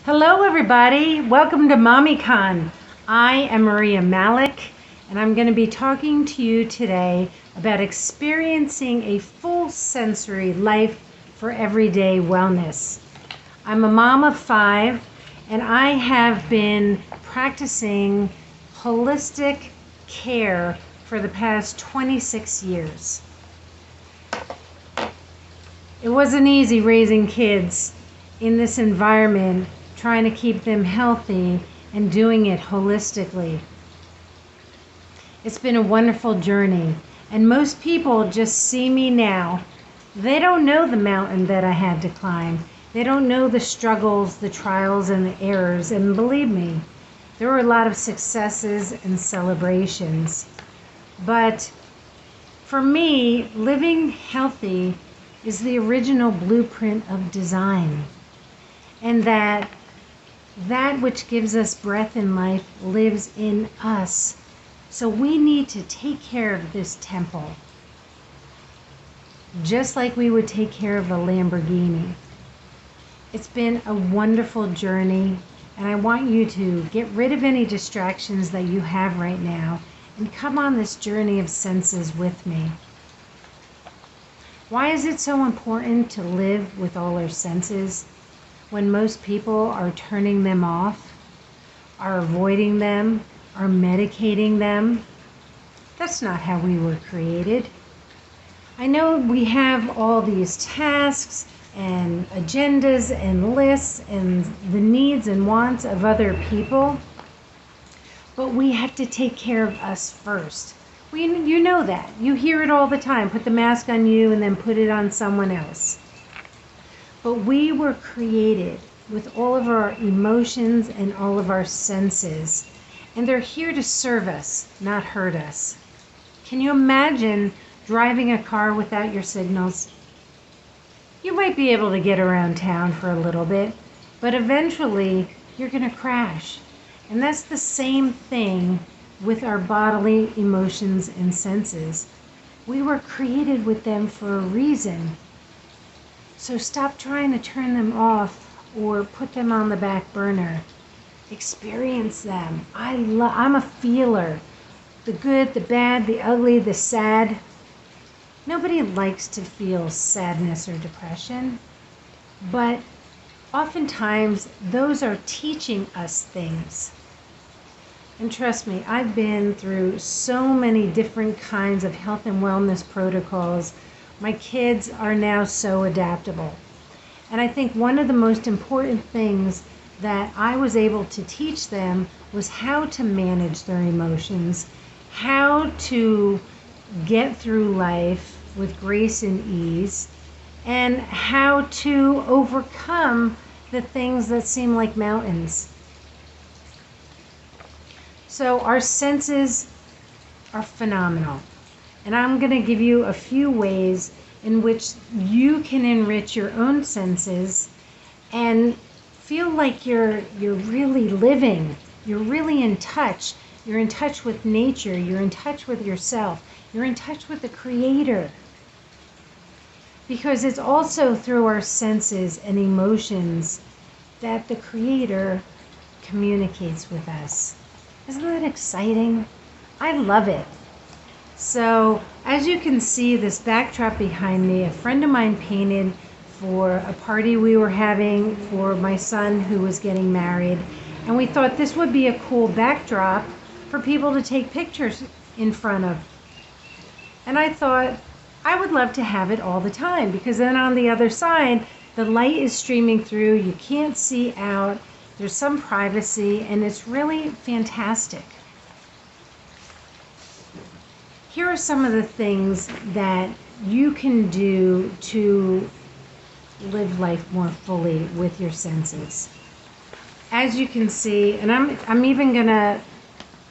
Hello, everybody. Welcome to Mommycon. I am Maria Malik, and I'm going to be talking to you today about experiencing a full sensory life for everyday wellness. I'm a mom of 5, and I have been practicing holistic care for the past 26 years. It wasn't easy raising kids in this environment, trying to keep them healthy and doing it holistically. It's been a wonderful journey, and most people just see me now. They don't know the mountain that I had to climb. They don't know the struggles, the trials, and the errors. And believe me, there were a lot of successes and celebrations. But for me, living healthy is the original blueprint of design. And that which gives us breath in life lives in us. So we need to take care of this temple, just like we would take care of a Lamborghini. It's been a wonderful journey, and I want you to get rid of any distractions that you have right now and come on this journey of senses with me. Why is it so important to live with all our senses when most people are turning them off, are avoiding them, are medicating them? That's not how we were created. I know we have all these tasks and agendas and lists and the needs and wants of other people, but we have to take care of us first. You know that. You hear it all the time. Put the mask on you and then put it on someone else. But we were created with all of our emotions and all of our senses, and they're here to serve us, not hurt us. Can you imagine driving a car without your signals? You might be able to get around town for a little bit, but eventually you're going to crash. And that's the same thing with our bodily emotions and senses. We were created with them for a reason. So stop trying to turn them off or put them on the back burner. Experience them. I'm a feeler. The good, the bad, the ugly, the sad. Nobody likes to feel sadness or depression, but oftentimes those are teaching us things. And trust me, I've been through so many different kinds of health and wellness protocols. My kids are now so adaptable. And I think one of the most important things that I was able to teach them was how to manage their emotions, how to get through life with grace and ease, and how to overcome the things that seem like mountains. So our senses are phenomenal. And I'm going to give you a few ways in which you can enrich your own senses and feel like you're really living. You're really in touch. You're in touch with nature. You're in touch with yourself. You're in touch with the Creator. Because it's also through our senses and emotions that the Creator communicates with us. Isn't that exciting? I love it. So, as you can see, this backdrop behind me, a friend of mine painted for a party we were having for my son who was getting married. And we thought this would be a cool backdrop for people to take pictures in front of. And I thought I would love to have it all the time, because then on the other side, the light is streaming through, you can't see out, there's some privacy, and it's really fantastic. Here are some of the things that you can do to live life more fully with your senses. As you can see, and I'm even gonna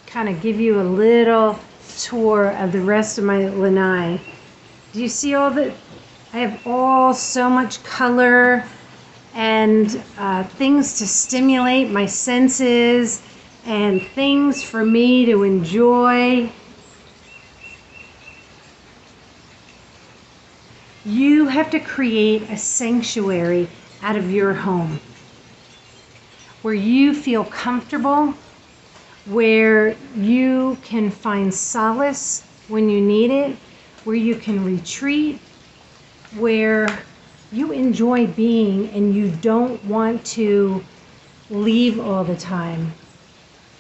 kind of give you a little tour of the rest of my lanai. Do you see all the, I have so much color and things to stimulate my senses and things for me to enjoy. You have to create a sanctuary out of your home. where you feel comfortable, where you can find solace when you need it, where you can retreat, where you enjoy being and you don't want to leave all the time.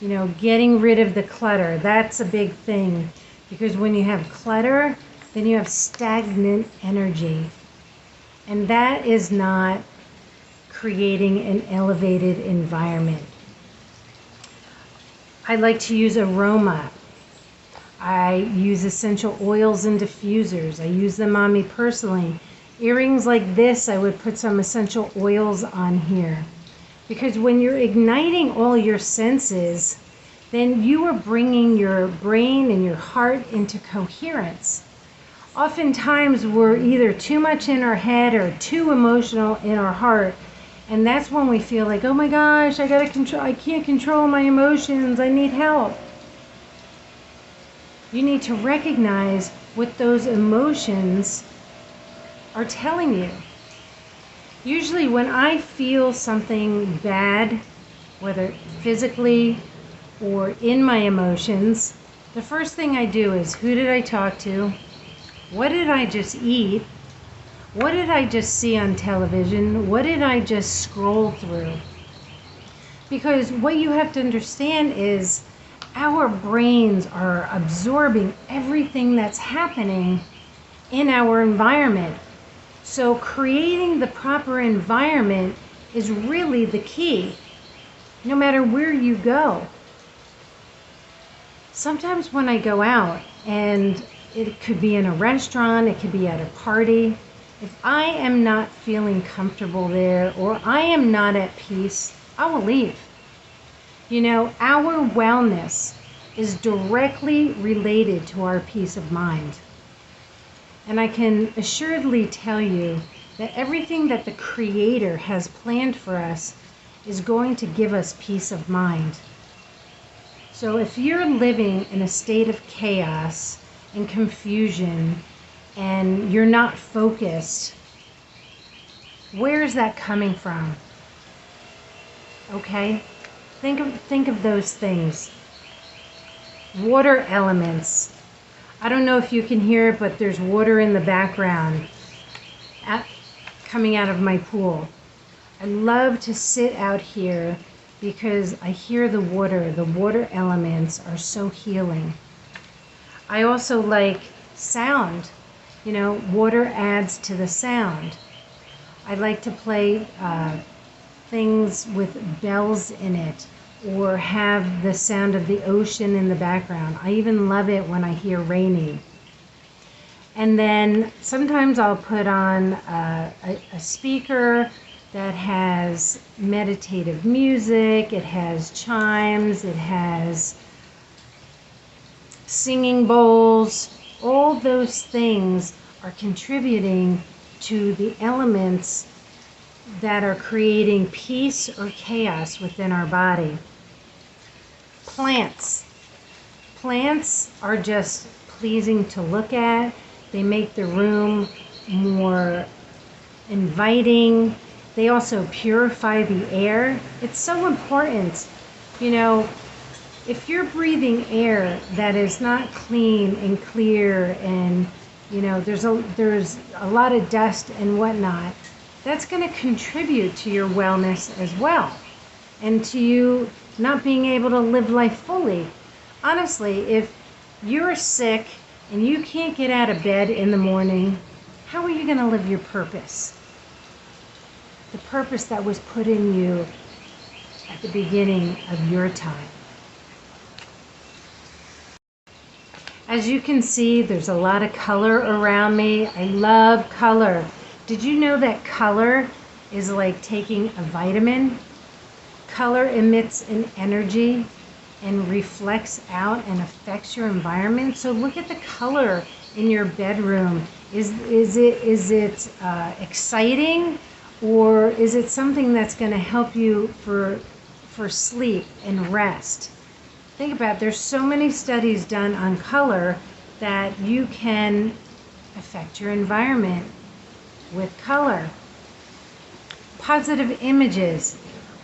You know, getting rid of the clutter, that's a big thing. Because when you have clutter, then you have stagnant energy. And that is not creating an elevated environment. I like to use aroma. I use essential oils and diffusers. I use them on me personally. Earrings like this, I would put some essential oils on here. Because when you're igniting all your senses, then you are bringing your brain and your heart into coherence. Oftentimes we're either too much in our head or too emotional in our heart. And that's when we feel like, oh my gosh, I can't control my emotions, I need help. You need to recognize what those emotions are telling you. Usually when I feel something bad, whether physically or in my emotions, the first thing I do is, who did I talk to? What did I just eat? What did I just see on television? What did I just scroll through? Because what you have to understand is our brains are absorbing everything that's happening in our environment. So creating the proper environment is really the key, no matter where you go. Sometimes when I go out, and it could be in a restaurant, it could be at a party, if I am not feeling comfortable there or I am not at peace, I will leave. You know, our wellness is directly related to our peace of mind. And I can assuredly tell you that everything that the Creator has planned for us is going to give us peace of mind. So if you're living in a state of chaos and confusion and you're not focused, where is that coming from? Okay? Think of those things. Water elements. I don't know if you can hear it, but there's water in the background coming out of my pool. I love to sit out here because I hear the water. The water elements are so healing. I also like sound. You know, water adds to the sound. I like to play things with bells in it, or have the sound of the ocean in the background. I even love it when I hear raining. And then sometimes I'll put on a speaker that has meditative music, it has chimes, it has singing bowls. All those things are contributing to the elements that are creating peace or chaos within our body. Plants. Plants are just pleasing to look at. They make the room more inviting. They also purify the air. It's so important. You know, if you're breathing air that is not clean and clear, and you know there's a lot of dust and whatnot, that's going to contribute to your wellness as well, and to you not being able to live life fully. Honestly, if you're sick and you can't get out of bed in the morning, how are you going to live your purpose? The purpose that was put in you at the beginning of your time. As you can see, there's a lot of color around me. I love color. Did you know that color is like taking a vitamin? Color emits an energy and reflects out and affects your environment. So look at the color in your bedroom. Is it exciting, or is it something that's going to help you for sleep and rest? Think about it. There's so many studies done on color that you can affect your environment with color. Positive images.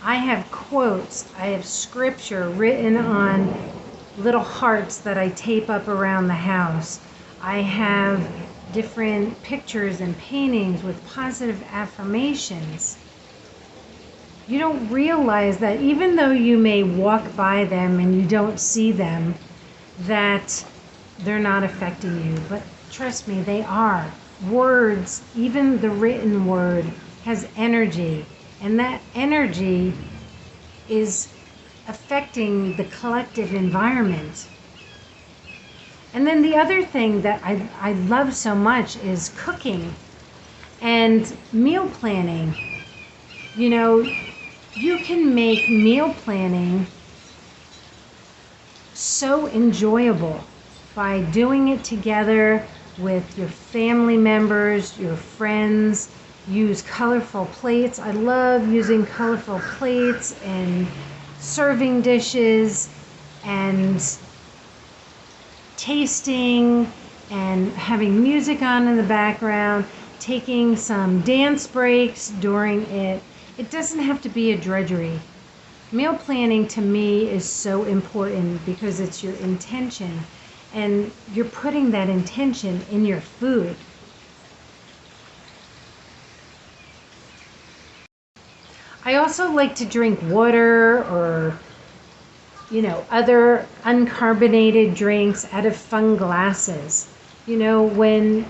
I have quotes, I have scripture written on little hearts that I tape up around the house. I have different pictures and paintings with positive affirmations. You don't realize that even though you may walk by them and you don't see them, that they're not affecting you. But trust me, they are. Words, even the written word, has energy. And that energy is affecting the collective environment. And then the other thing that I love so much is cooking and meal planning. You know, you can make meal planning so enjoyable by doing it together with your family members, your friends. Use colorful plates. I love using colorful plates and serving dishes and tasting and having music on in the background, taking some dance breaks during it. It doesn't have to be a drudgery. Meal planning to me is so important because it's your intention, and you're putting that intention in your food. I also like to drink water or, other uncarbonated drinks out of fun glasses. When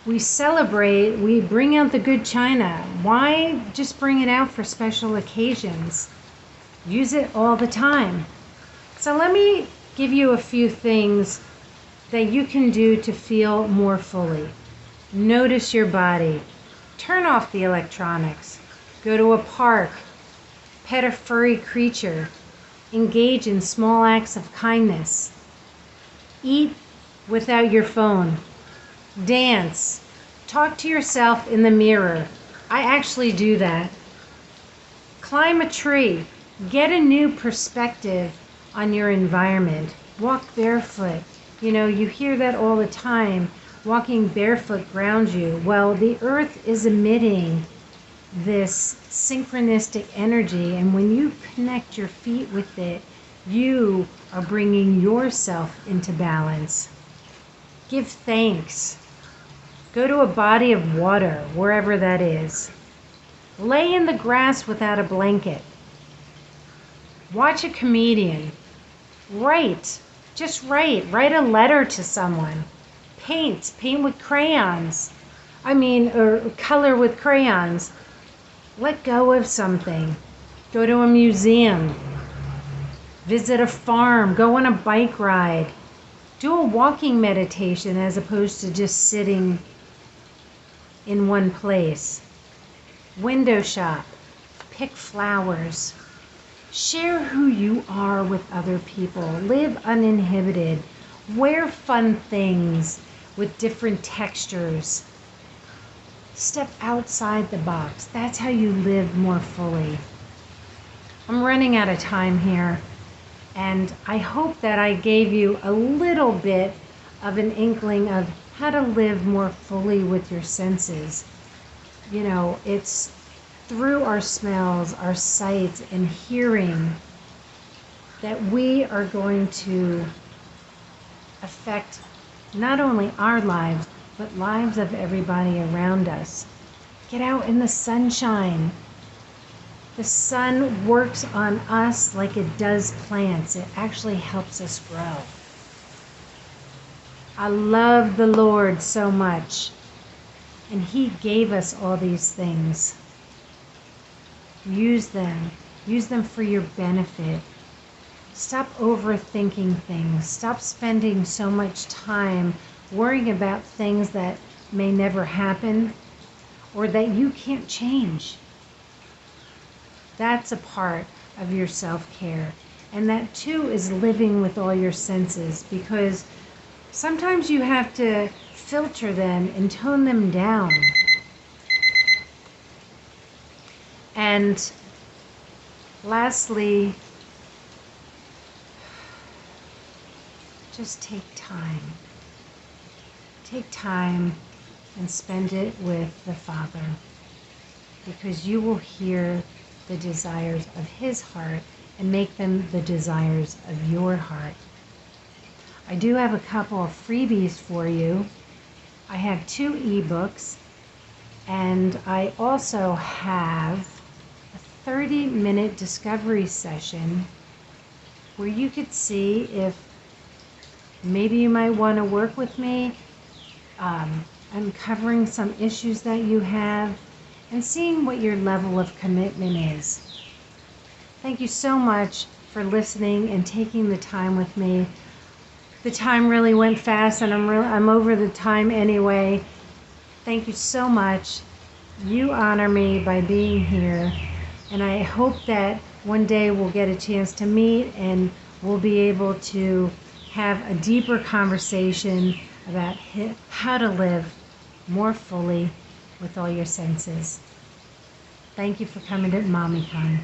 we celebrate, we bring out the good china. Why just bring it out for special occasions? Use it all the time. So let me give you a few things that you can do to feel more fully. Notice your body. Turn off the electronics. Go to a park. Pet a furry creature. Engage in small acts of kindness. Eat without your phone. Dance. Talk to yourself in the mirror. I actually do that. Climb a tree. Get a new perspective on your environment. Walk barefoot. You hear that all the time. Walking barefoot grounds you. Well, the earth is emitting this synchronistic energy, and when you connect your feet with it, you are bringing yourself into balance. Give thanks. Go to a body of water, wherever that is. Lay in the grass without a blanket. Watch a comedian. Write. Just write. Write a letter to someone. Paint. Paint with crayons. Or color with crayons. Let go of something. Go to a museum. Visit a farm. Go on a bike ride. Do a walking meditation as opposed to just sitting in one place. Window shop. Pick flowers. Share who you are with other people. Live uninhibited. Wear fun things with different textures. Step outside the box. That's how you live more fully. I'm running out of time here, and I hope that I gave you a little bit of an inkling of how to live more fully with your senses. It's through our smells, our sights, and hearing that we are going to affect not only our lives, but lives of everybody around us. Get out in the sunshine. The sun works on us like it does plants. It actually helps us grow. I love the Lord so much, and He gave us all these things. Use them. Use them for your benefit. Stop overthinking things. Stop spending so much time worrying about things that may never happen or that you can't change. That's a part of your self-care. And that too is living with all your senses, because sometimes you have to filter them and tone them down. And lastly, just take time. Take time and spend it with the Father, because you will hear the desires of His heart and make them the desires of your heart. I do have a couple of freebies for you. I have 2 ebooks, and I also have a 30-minute discovery session where you could see if maybe you might want to work with me, uncovering some issues that you have and seeing what your level of commitment is. Thank you so much for listening and taking the time with me. The time really went fast, and I'm over the time anyway. Thank you so much. You honor me by being here, and I hope that one day we'll get a chance to meet and we'll be able to have a deeper conversation about how to live more fully with all your senses. Thank you for coming to Mommycon.